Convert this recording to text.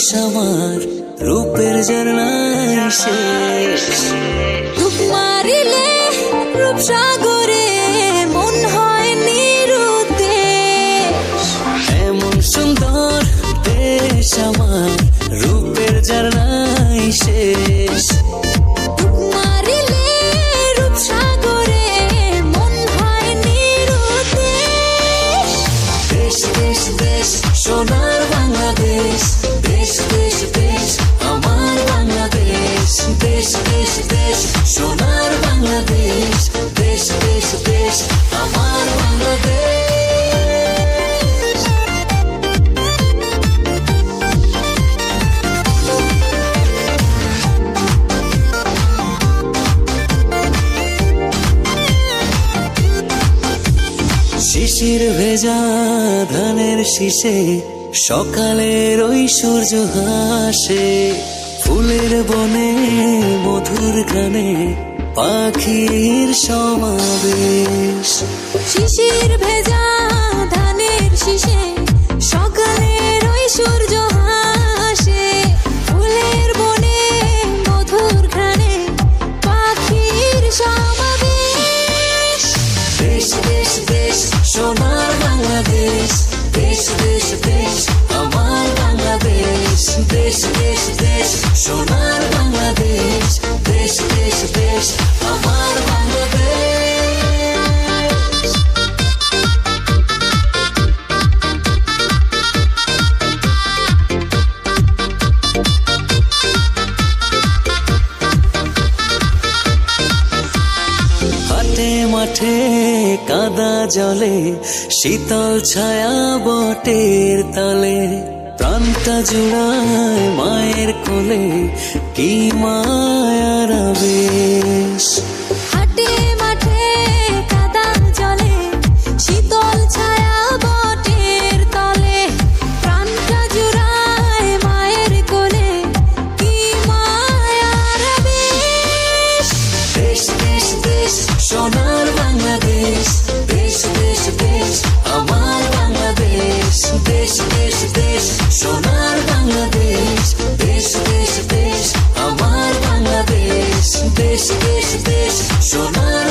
দেশ আমার রূপের ঝর্ণায় শেষ। ডুব মারিলে রূপসাগরে মন হয় নিরুদ্দেশ। এমন সুন্দর দেশ আমার রূপের ঝর্ণায় শেষ। ডুব মারিলে রূপসাগরে মন হয় নিরুদ্দেশ। দেশ দেশ দেশ সোনার বাংলাদেশ, দেশ দেশ দেশ আমার বাংলাদেশ। দেশ দেশ দেশ সোনার বাংলাদেশ, দেশ দেশ দেশ আমার বাংলাদেশ। শিশির ভেজা ধানের শীষে সকালের ওই সূর্য হাসে। ফুলের বনে মধুর গানে পাখির সমাবেশ। শিশির ভেজা ধানের শীষে সকালের ওই সূর্য হাসে। ফুলের বনে মধুর ঘ্রাণে পাখির সমাবেশ। দেশ দেশ দেশ সোনার বাংলাদেশ, দেশ দেশ দেশ আমার বাংলাদেশ। দেশ দেশ দেশ সোনার বাংলাদেশ, দেশ দেশ দেশ আমার বাংলাদেশ। হাটে মাঠে কাদা জলে শীতল ছায়া বটের তলে। প্রাণটা জুড়ায় মায়ের কোলে, কি মায়ার আবেশ। হাটে মাঠে কাদা জলে শীতল ছায়া বটের তলে। প্রাণটা জুড়ায় মায়ের কোলে, কি মায়ার আবেশ। দেশ দেশ দেশ সোনার বাংলাদেশ, দেশ দেশ দেশ আমার বাংলাদেশ। দেশ দেশ দেশ সোনার বাংলাদেশ, দেশ দেশ দেশ আমার বাংলাদেশ। দেশ দেশ দেশ সোনার